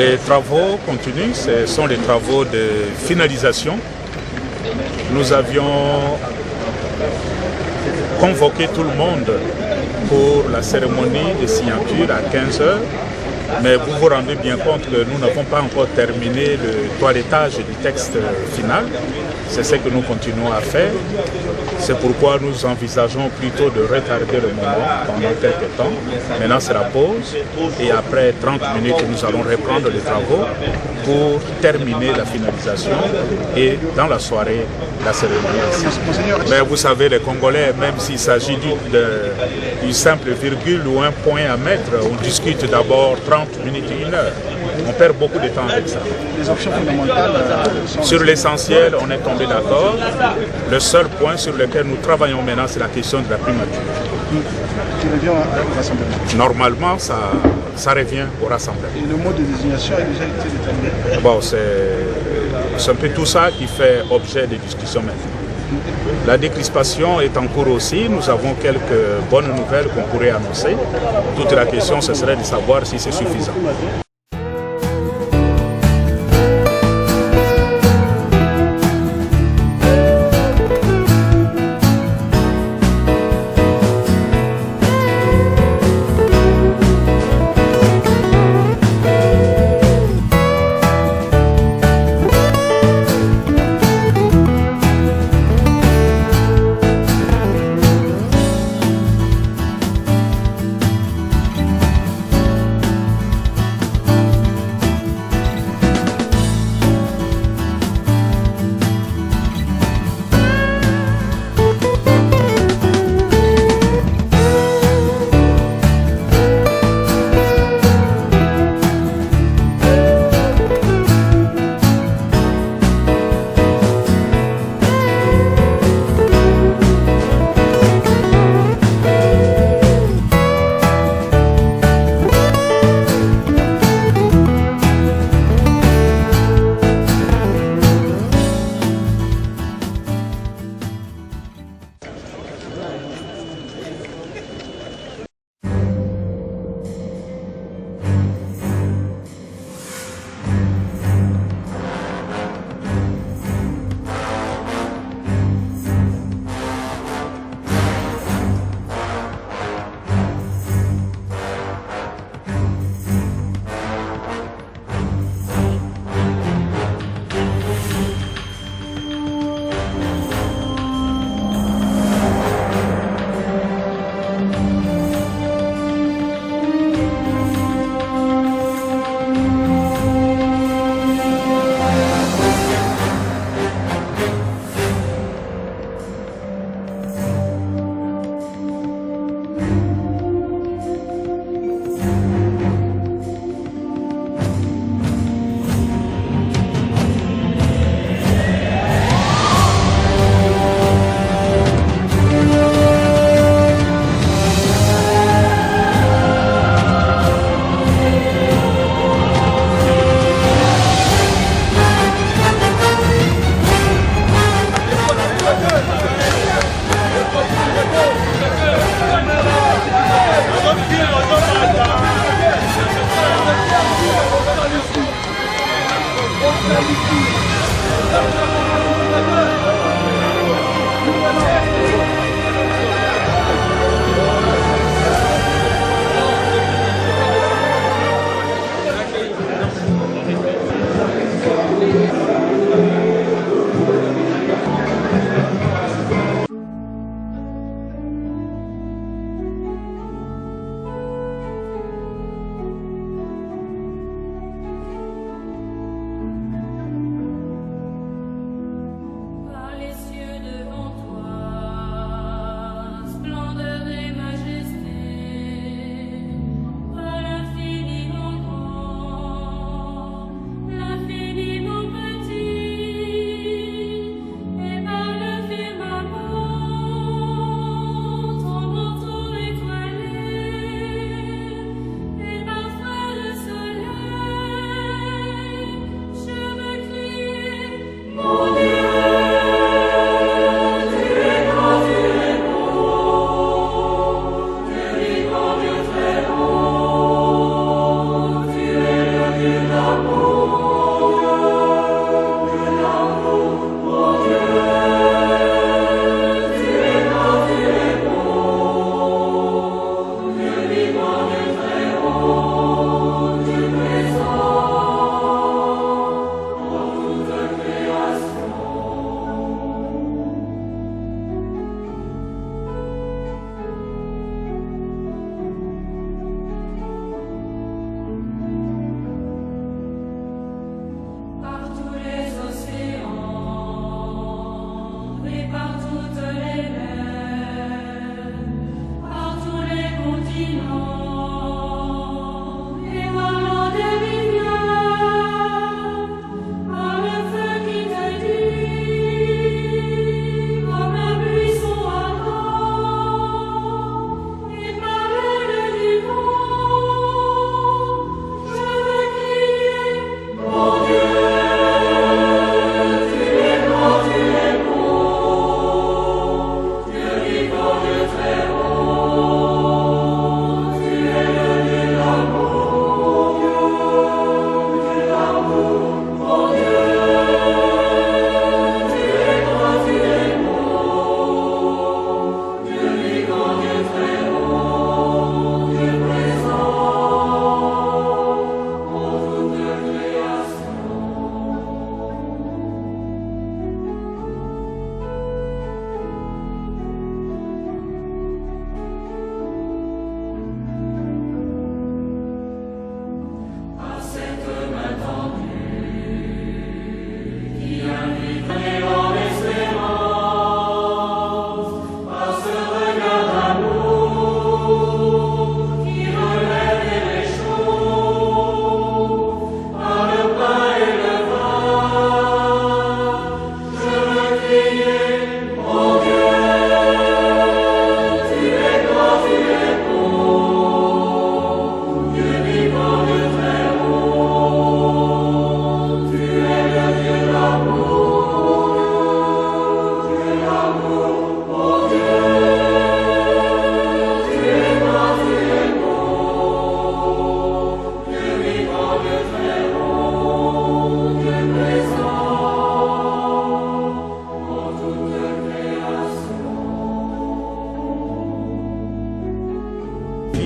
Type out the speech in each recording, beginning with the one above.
Les travaux continuent, ce sont les travaux de finalisation. Nous avions convoqué tout le monde pour la cérémonie de signature à 15 h, mais vous vous rendez bien compte que nous n'avons pas encore terminé le toilettage du texte final. C'est ce que nous continuons à faire. C'est pourquoi nous envisageons plutôt de retarder le moment pendant quelques temps. Maintenant, c'est la pause. Et après 30 minutes, nous allons reprendre les travaux pour terminer la finalisation et dans la soirée, la cérémonie. Mais vous savez, les Congolais, même s'il s'agit d'une simple virgule ou un point à mettre, on discute d'abord 30 minutes, 1 heure. On perd beaucoup de temps avec ça. Les options fondamentales sont... Sur l'essentiel, on est tombé d'accord. Le seul point sur lequel nous travaillons maintenant, c'est la question de la primature. Qui revient au rassemblement. Normalement, ça revient au rassemblement. Et le mode de désignation a déjà été déterminé. Bon, c'est un peu tout ça qui fait objet de discussion maintenant. La décrispation est en cours aussi. Nous avons quelques bonnes nouvelles qu'on pourrait annoncer. Toute la question, ce serait de savoir si c'est suffisant.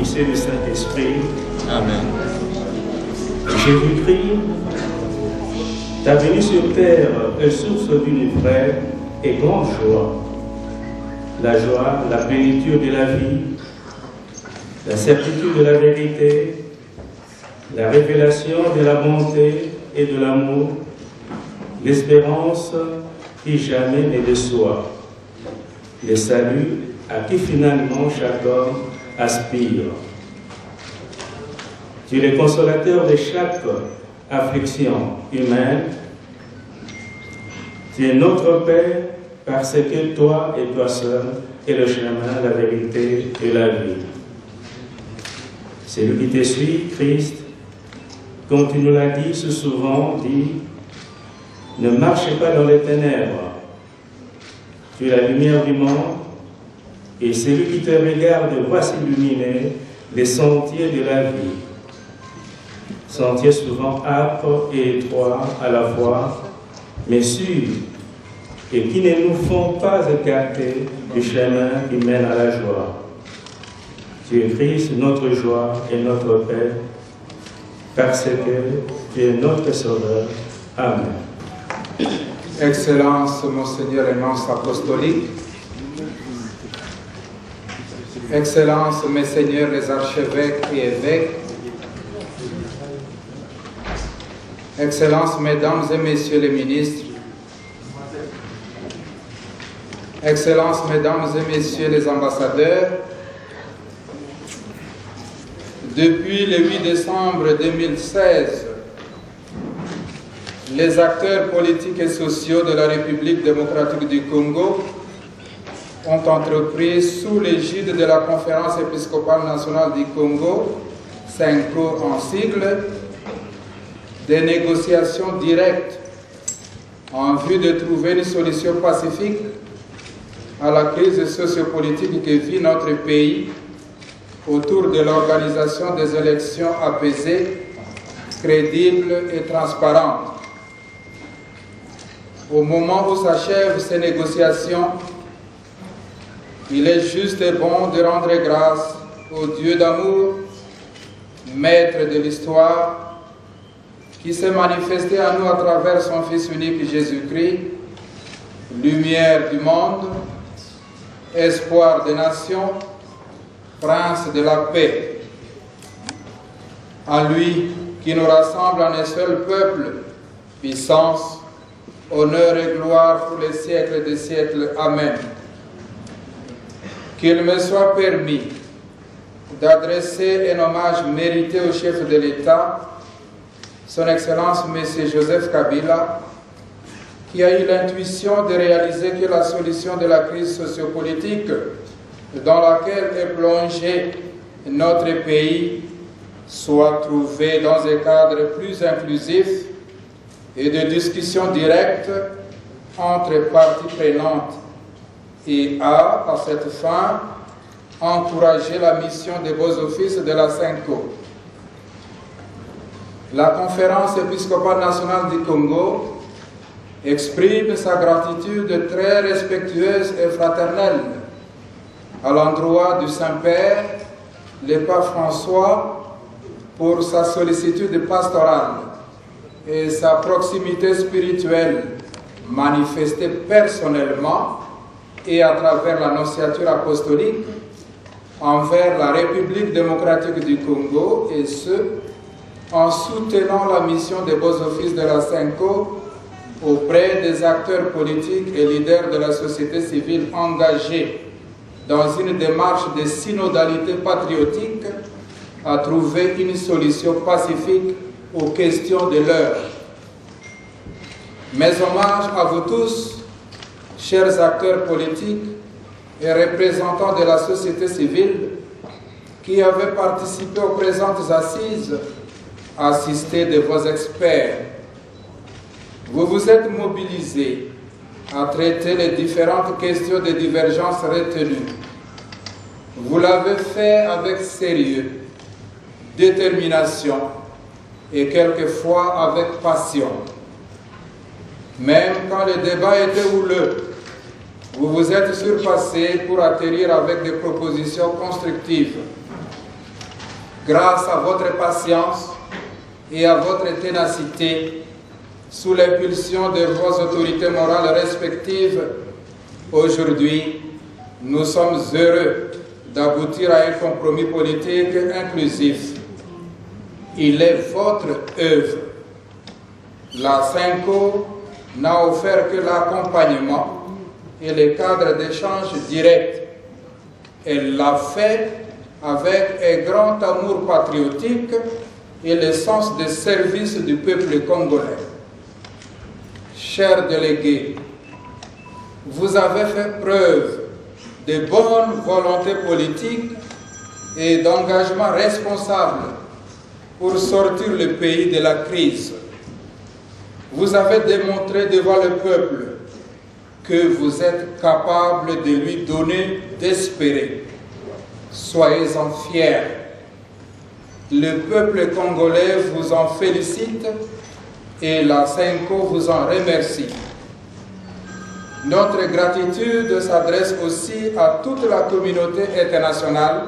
Fils et du Saint-Esprit. Amen. Jésus-Christ, ta venue sur terre est source d'une vraie et grande joie. La joie, la plénitude de la vie, la certitude de la vérité, la révélation de la bonté et de l'amour, l'espérance qui jamais ne déçoit, le salut à qui finalement chaque homme aspire. Tu es le consolateur de chaque affliction humaine. Tu es notre Père parce que toi et toi seul est le chemin, la vérité et la vie. Celui qui te suit, Christ, comme tu nous l'as dit si souvent, dit, ne marchez pas dans les ténèbres. Tu es la lumière du monde et celui qui te regarde voit s'illuminer les sentiers de la vie. Sentiers souvent âpres et étroits à la fois, mais sûrs, et qui ne nous font pas écarter du chemin qui mène à la joie. Tu es Christ, notre joie et notre paix, parce que tu es notre Sauveur. Amen. Excellence, Monseigneur Émence apostolique, Excellence, Messeigneurs les archevêques et évêques, Excellences, Mesdames et Messieurs les ministres, Excellences, Mesdames et Messieurs les ambassadeurs, depuis le 8 décembre 2016, les acteurs politiques et sociaux de la République démocratique du Congo ont entrepris sous l'égide de la Conférence épiscopale nationale du Congo, CENCO en sigle, des négociations directes en vue de trouver une solution pacifique à la crise sociopolitique que vit notre pays autour de l'organisation des élections apaisées, crédibles et transparentes. Au moment où s'achèvent ces négociations, il est juste et bon de rendre grâce au Dieu d'amour, maître de l'histoire, qui s'est manifesté à nous à travers son Fils unique Jésus-Christ, lumière du monde, espoir des nations, prince de la paix. À lui qui nous rassemble en un seul peuple, puissance, honneur et gloire pour les siècles des siècles. Amen. Qu'il me soit permis d'adresser un hommage mérité au chef de l'État, Son Excellence M. Joseph Kabila, qui a eu l'intuition de réaliser que la solution de la crise sociopolitique dans laquelle est plongé notre pays soit trouvée dans un cadre plus inclusif et de discussion directe entre parties prenantes et a, à cette fin, encouragé la mission des beaux offices de la CENCO. La Conférence épiscopale nationale du Congo exprime sa gratitude très respectueuse et fraternelle à l'endroit du Saint-Père, le pape François, pour sa sollicitude pastorale et sa proximité spirituelle manifestée personnellement et à travers l'annonciature apostolique envers la République démocratique du Congo, et ce, en soutenant la mission des beaux offices de la CENCO auprès des acteurs politiques et leaders de la société civile engagés dans une démarche de synodalité patriotique à trouver une solution pacifique aux questions de l'heure. Mes hommages à vous tous, chers acteurs politiques et représentants de la société civile qui avez participé aux présentes assises, assistés de vos experts. Vous vous êtes mobilisés à traiter les différentes questions de divergence retenues. Vous l'avez fait avec sérieux, détermination et quelquefois avec passion. Même quand le débat était houleux, vous vous êtes surpassés pour atterrir avec des propositions constructives. grâce à votre patience et à votre ténacité, sous l'impulsion de vos autorités morales respectives, aujourd'hui, nous sommes heureux d'aboutir à un compromis politique inclusif. Il est votre œuvre. La SENCO n'a offert que l'accompagnement et le cadre d'échange direct. Elle l'a fait avec un grand amour patriotique et le sens de service du peuple congolais. Chers délégués, vous avez fait preuve de bonne volonté politique et d'engagement responsable pour sortir le pays de la crise. Vous avez démontré devant le peuple que vous êtes capable de lui donner d'espérer. Soyez-en fiers. Le peuple congolais vous en félicite et la SENCO vous en remercie. Notre gratitude s'adresse aussi à toute la communauté internationale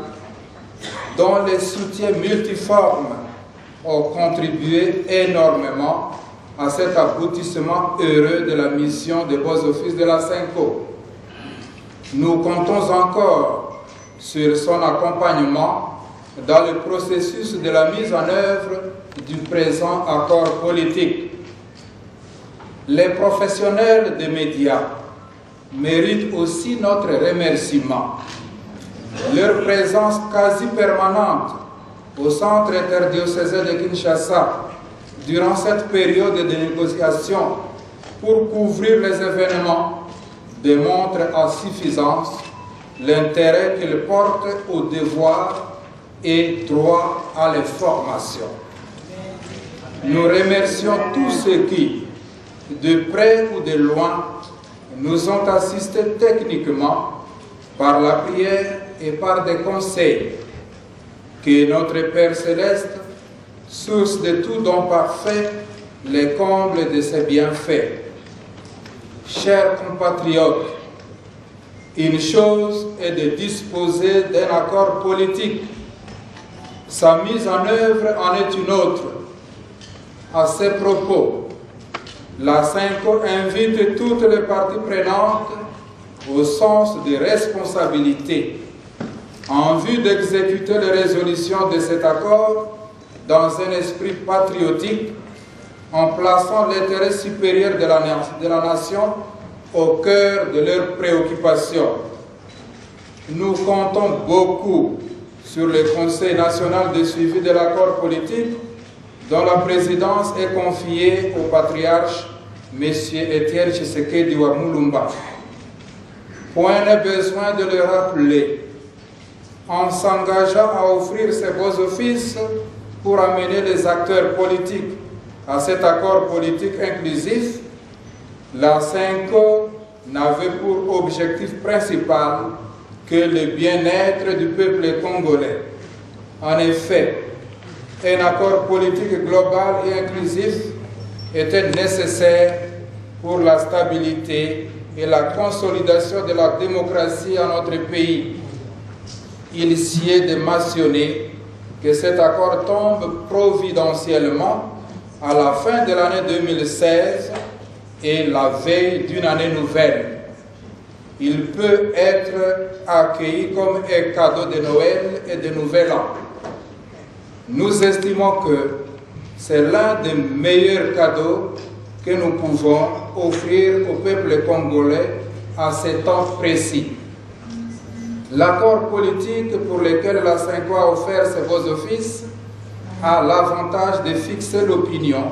dont les soutiens multiformes ont contribué énormément à cet aboutissement heureux de la mission des beaux offices de la SENCO. Nous comptons encore sur son accompagnement dans le processus de la mise en œuvre du présent accord politique. Les professionnels des médias méritent aussi notre remerciement. Leur présence quasi permanente au centre interdiocésain de Kinshasa durant cette période de négociation pour couvrir les événements démontre à suffisance l'intérêt qu'ils portent au devoir et droit à l'information. Nous remercions tous ceux qui, de près ou de loin, nous ont assistés techniquement par la prière et par des conseils. Que notre Père Céleste, source de tout don parfait, les comble de ses bienfaits. Chers compatriotes, une chose est de disposer d'un accord politique. Sa mise en œuvre en est une autre. À ces propos, la SENCO invite toutes les parties prenantes au sens des responsabilités en vue d'exécuter les résolutions de cet accord dans un esprit patriotique, en plaçant l'intérêt supérieur de la nation au cœur de leurs préoccupations. Nous comptons beaucoup sur le Conseil national de suivi de l'accord politique, dont la présidence est confiée au patriarche M. Etienne Tshisekedi wa Mulumba. Point n'est besoin de le rappeler. En s'engageant à offrir ses beaux offices pour amener les acteurs politiques à cet accord politique inclusif, la SENCO n'avait pour objectif principal que le bien-être du peuple congolais. En effet, un accord politique global et inclusif était nécessaire pour la stabilité et la consolidation de la démocratie en notre pays. Il sied de mentionner que cet accord tombe providentiellement à la fin de l'année 2016 et la veille d'une année nouvelle. Il peut être accueilli comme un cadeau de Noël et de Nouvel An. Nous estimons que c'est l'un des meilleurs cadeaux que nous pouvons offrir au peuple congolais à ces temps précis. L'accord politique pour lequel la SENCO a offert ses beaux offices a l'avantage de fixer l'opinion,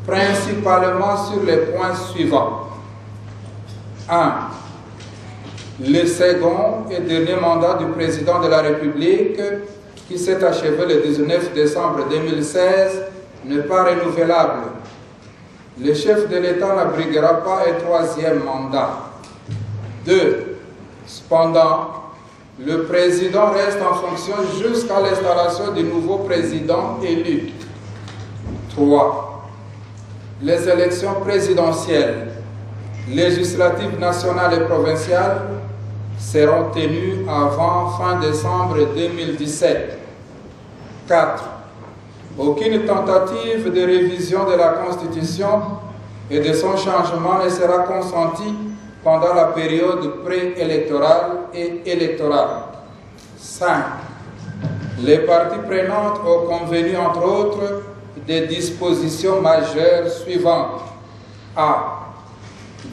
principalement sur les points suivants. 1. Le second et dernier mandat du président de la République, qui s'est achevé le 19 décembre 2016, n'est pas renouvelable. Le chef de l'État n'abriguera pas un troisième mandat. 2. Cependant, le président reste en fonction jusqu'à l'installation du nouveau président élu. 3. Les élections présidentielles, législatives nationales et provinciales seront tenues avant fin décembre 2017. 4. Aucune tentative de révision de la Constitution et de son changement ne sera consentie pendant la période préélectorale et électorale. 5. Les parties prenantes ont convenu, entre autres, des dispositions majeures suivantes. A.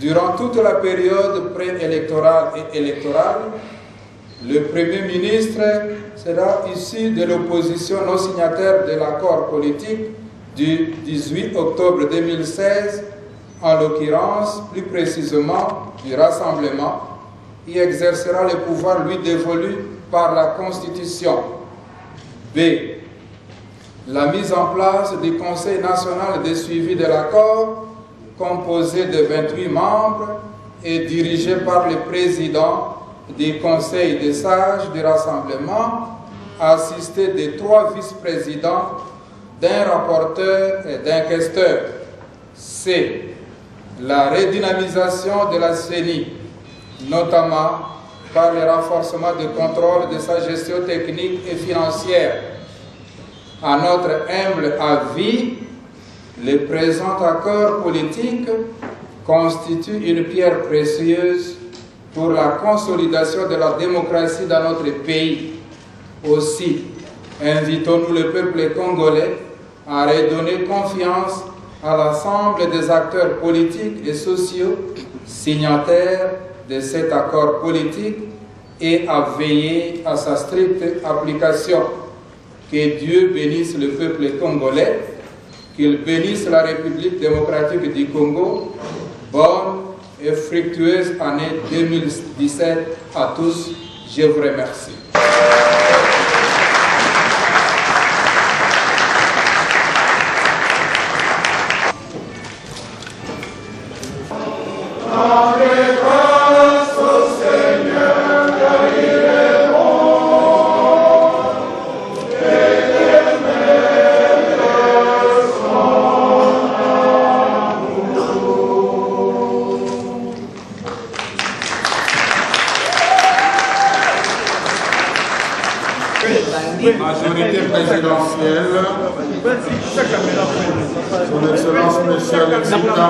Durant toute la période préélectorale et électorale, le Premier ministre sera issu de l'opposition non signataire de l'accord politique du 18 octobre 2016, en l'occurrence, plus précisément, du Rassemblement, et exercera le pouvoir lui dévolu par la Constitution. B. La mise en place du Conseil national de suivi de l'accord, composé de 28 membres et dirigé par le président du Conseil des sages du Rassemblement, assisté de 3 vice-présidents, d'un rapporteur et d'un questeur. C. La redynamisation de la CENI, notamment par le renforcement du contrôle de sa gestion technique et financière. À notre humble avis, le présent accord politique constitue une pierre précieuse pour la consolidation de la démocratie dans notre pays. Aussi, invitons-nous le peuple congolais à redonner confiance à l'ensemble des acteurs politiques et sociaux signataires de cet accord politique et à veiller à sa stricte application. Que Dieu bénisse le peuple congolais, qu'il bénisse la République démocratique du Congo. Bonne et fructueuse année 2017 à tous. Je vous remercie. Majorité présidentielle, Son Excellence Monsieur le Président.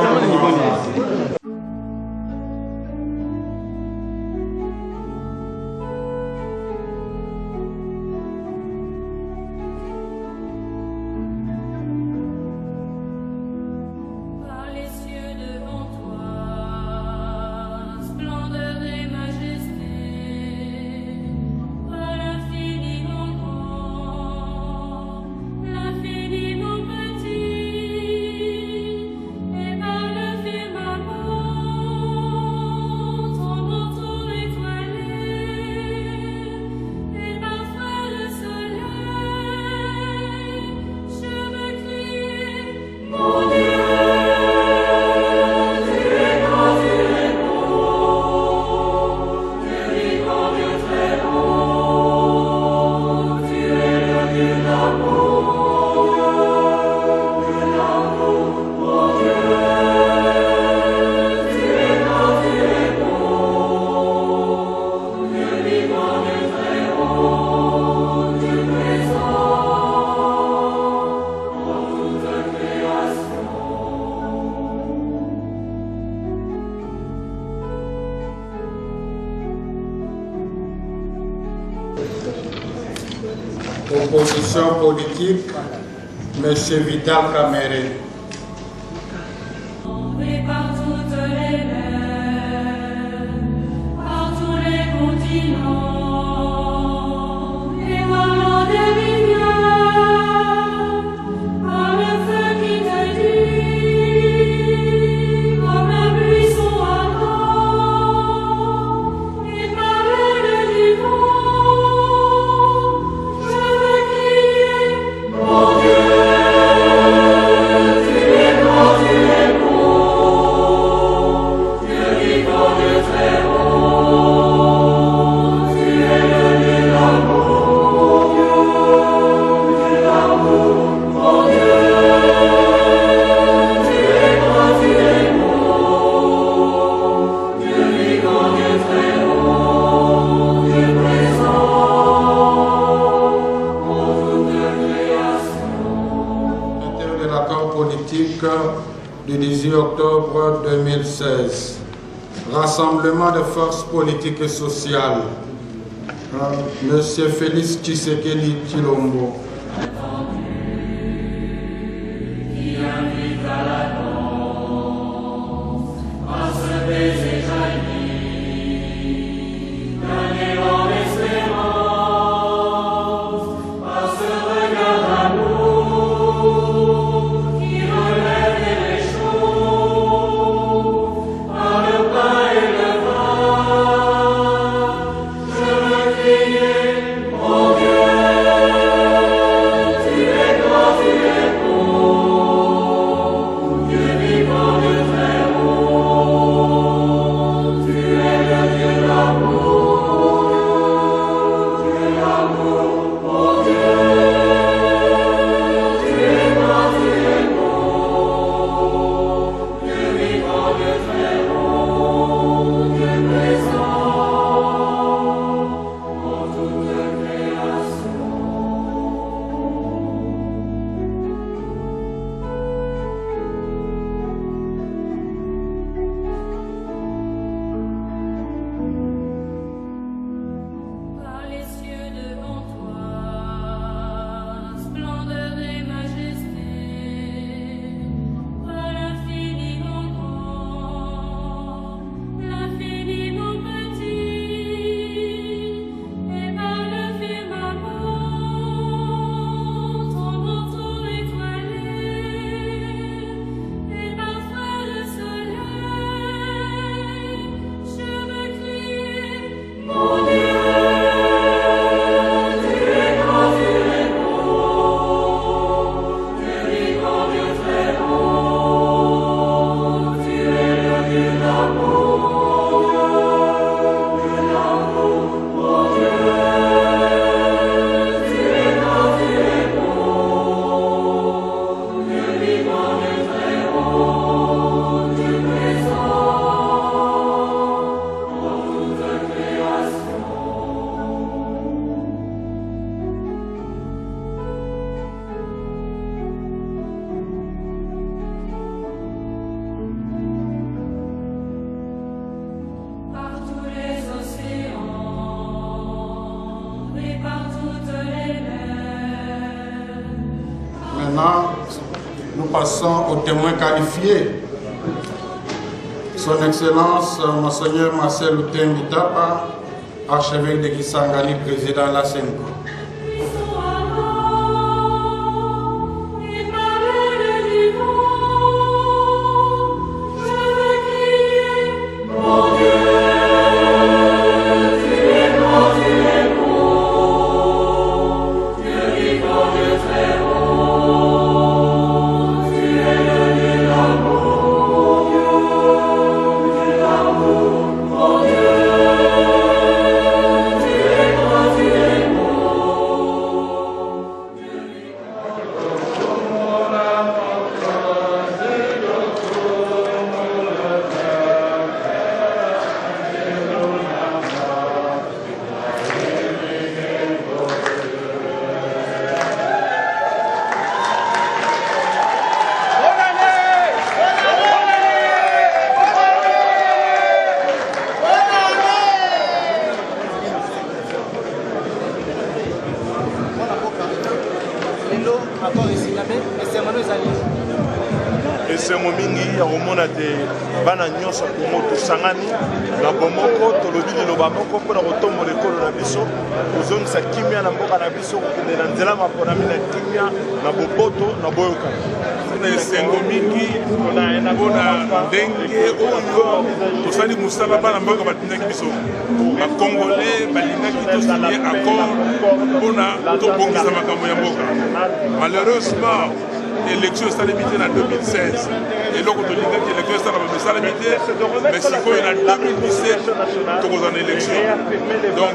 Opposition politique, M. Vital Kamerhe. Par toutes les mers, par tous les continents. Mon Dieu, tu es bon. du 18 octobre 2016. Rassemblement de forces politiques et sociales. Monsieur Félix Tshisekedi Tshilombo. Maintenant, nous passons aux témoins qualifiés. Son Excellence, Monseigneur Marcel Lutembi Tapa, archevêque de Kisangani, président de la Senko. esengo mingi ya komona te bana nyonso komo tosangani na bomoko tolobi liloba moko mpona kotombola ekolo na biso kozongisa kimia na mboka na biso kokende na nzela maponami na kimia na boboto na boyokani na esengo mingi mpona ndenge oyo tosali mosala bana mboka batindaki biso bakongolais balingaki tosinye accord mpona tobongisa makambo ya mboka. Malheureusement élection esalemi te na 2016 eloko tolingaki élection esalama esalemi te mais sikoyo na 2017 tokozala na élection donc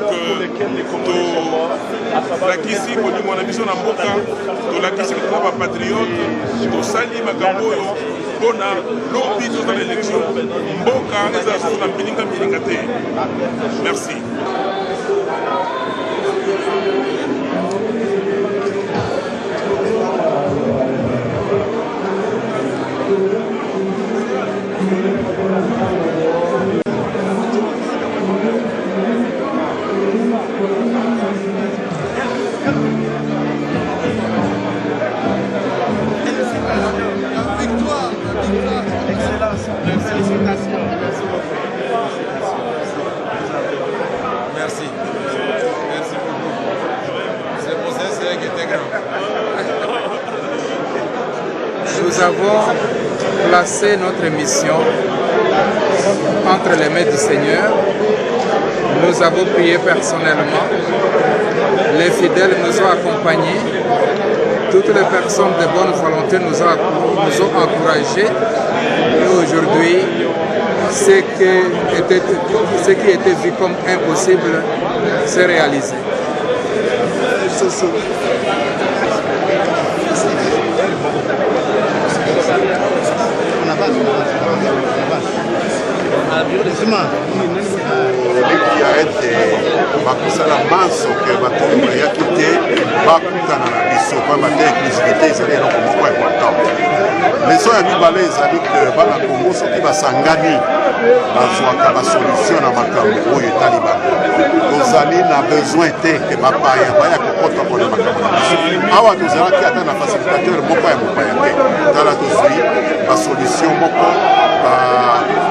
tolakisi bolingo na biso na mboka tolakisi toza bapatriote tosali makambo oyo mpona lobi tozala élection mboka ezala susu na mbilinga te. Merci. nous avons placé notre mission entre les mains du Seigneur. Nous avons prié personnellement. Les fidèles nous ont accompagnés. Toutes les personnes de bonne volonté nous ont encouragés. Et aujourd'hui, ce qui était vu comme impossible s'est réalisé. ya ete bakosala manso ke bato bayaki te bakutana na biso mpo bate inclusivité ezali eloko moko important. leso ya mibale ezali ke bana kongo soki basangani bazwaka basolution na makambo oyo etali bango. tozali na besoin te ke bapaya baya kokota mpona makambo na biso. awa tozalaki ata na facilitateur moko ya mopaya te. tala tozwi basolution moko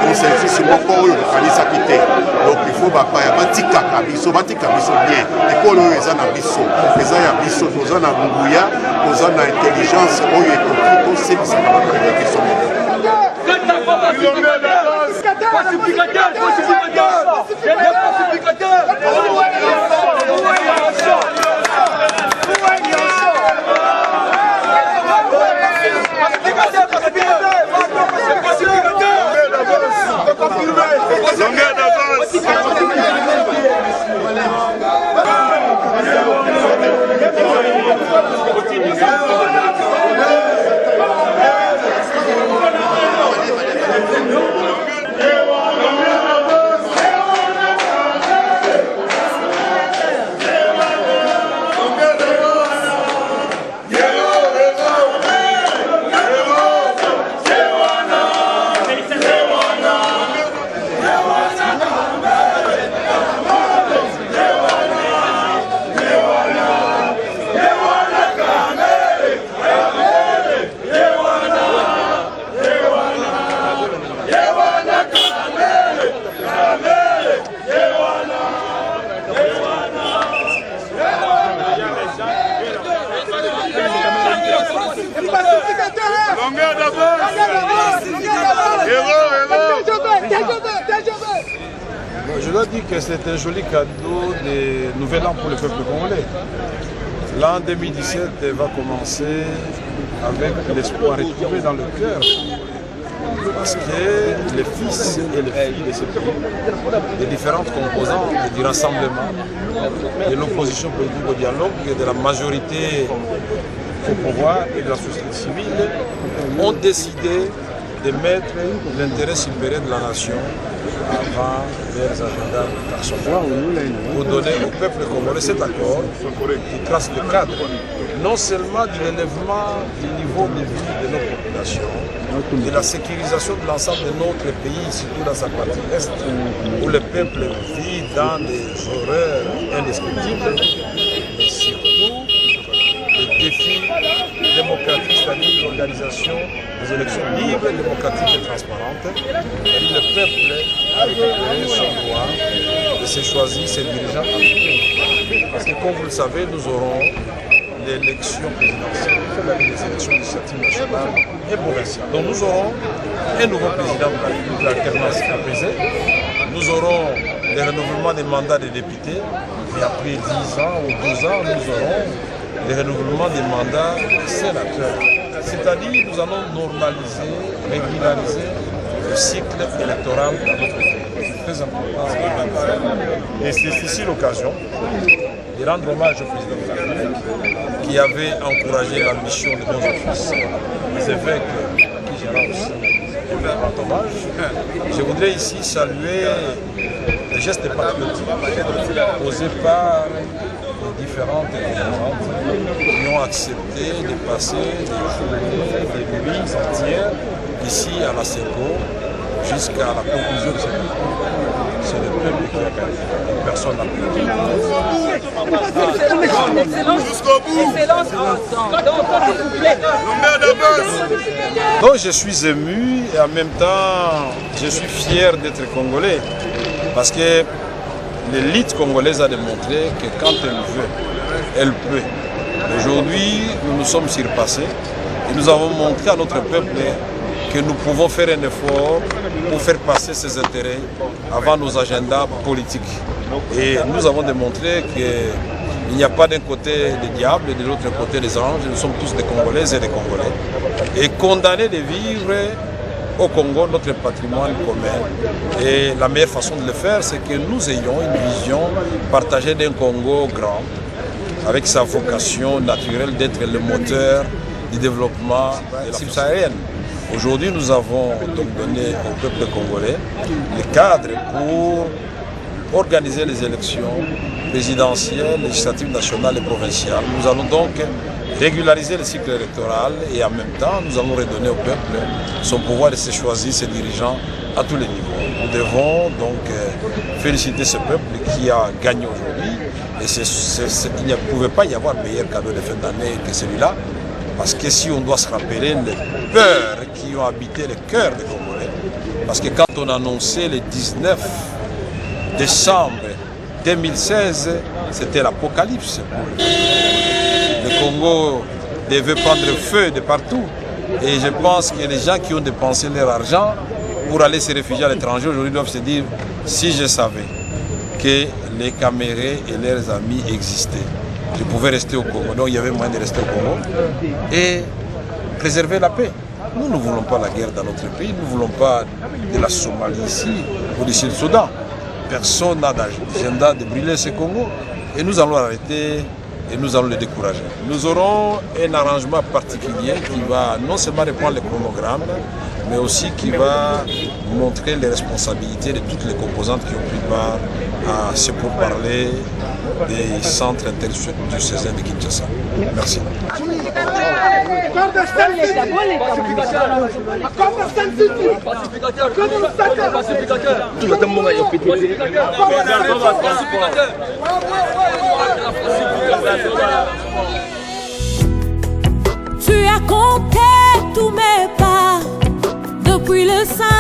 consensus moko oyo tokanisaki te. donc il faut bapaya batikaka biso bien ekolo oyo eza na biso eza ya biso. toza na nguya toza na intelligence oyo ekoki toselisaka makambo ya biso moko. Je dois dire que c'est un joli cadeau de nouvel an pour le peuple congolais. L'an 2017 va commencer avec l'espoir retrouvé dans le cœur. Parce que les fils et les filles de ce pays, les différentes composantes du rassemblement, de l'opposition politique au dialogue et de la majorité au pouvoir et de la société civile, ont décidé de mettre l'intérêt supérieur de la nation avant leurs agendas personnels pour donner au peuple congolais cet accord qui trace le cadre non seulement de l'élèvement du niveau de vie de nos populations, de la sécurisation de l'ensemble de notre pays, surtout dans sa partie est, où le peuple vit dans des horreurs indescriptibles, mais surtout le défi démocratique, c'est-à-dire l'organisation des élections libres, démocratiques et transparentes. C'est-à-dire le peuple a récupéré son droit de se choisir ses dirigeants africains. Parce que comme vous le savez, nous aurons l'élection présidentielle, les élections législatives nationales et provinciales. Donc nous aurons un nouveau président de la République, l'alternance apaisée. Nous aurons le renouvellement des mandats des députés. Et après 10 ans ou 12 ans, nous aurons le renouvellement des mandats des sénateurs. C'est-à-dire nous allons normaliser, régulariser le cycle électoral dans notre pays. C'est très important. Et c'est ici l'occasion de rendre hommage au président de la République qui avait encouragé la mission de nos offices, les évêques à qui j'ai rendu aussi un grand hommage. Je voudrais ici saluer les gestes patriotiques posés par les différentes composantes qui ont accepté de passer des journées, des nuits entières ici à la SECO jusqu'à la conclusion de cette année. C'est le peuple qui a gagné. Personne n'a pu. Donc je suis ému et en même temps je suis fier d'être congolais parce que l'élite congolaise a démontré que quand elle veut, elle peut. Aujourd'hui, nous nous sommes surpassés Et nous avons montré à notre peuple que nous pouvons faire un effort pour faire passer ses intérêts avant nos agendas politiques. Et nous avons démontré qu'il n'y a pas d'un côté des diables et de l'autre côté des anges. Nous sommes tous des Congolaises et des Congolais. Et condamnés de vivre au Congo notre patrimoine commun. Et la meilleure façon de le faire, c'est que nous ayons une vision partagée d'un Congo grand, avec sa vocation naturelle d'être le moteur du développement de la subsaharienne. Aujourd'hui, nous avons donc donné au peuple congolais le cadre pour organiser les élections présidentielles, législatives, nationales et provinciales. Nous allons donc régulariser le cycle électoral et en même temps, nous allons redonner au peuple son pouvoir de se choisir ses dirigeants à tous les niveaux. Nous devons donc féliciter ce peuple qui a gagné aujourd'hui. Et il ne pouvait pas y avoir meilleur cadeau de fin d'année que celui-là. Parce que si on doit se rappeler les peurs qui ont habité le cœur des Congolais, parce que quand on annonçait le 19 décembre 2016, c'était l'apocalypse. Le Congo devait prendre feu de partout. Et je pense que les gens qui ont dépensé leur argent pour aller se réfugier à l'étranger, aujourd'hui doivent se dire, si je savais que les Camérés et leurs amis existaient, je pouvais rester au Congo. Donc il y avait moyen de rester au Congo et préserver la paix. Nous ne voulons pas la guerre dans notre pays, nous ne voulons pas de la Somalie ici ou du Sud-Soudan. Personne n'a d'agenda de brûler ce Congo et nous allons arrêter et nous allons le décourager. Nous aurons un arrangement particulier qui va non seulement reprendre le chronogramme, mais aussi qui va montrer les responsabilités de toutes les composantes qui ont pris part à ce pourparler des centres interdiocésains de Kinshasa. Merci. Tu as compté tous mes pas depuis le sein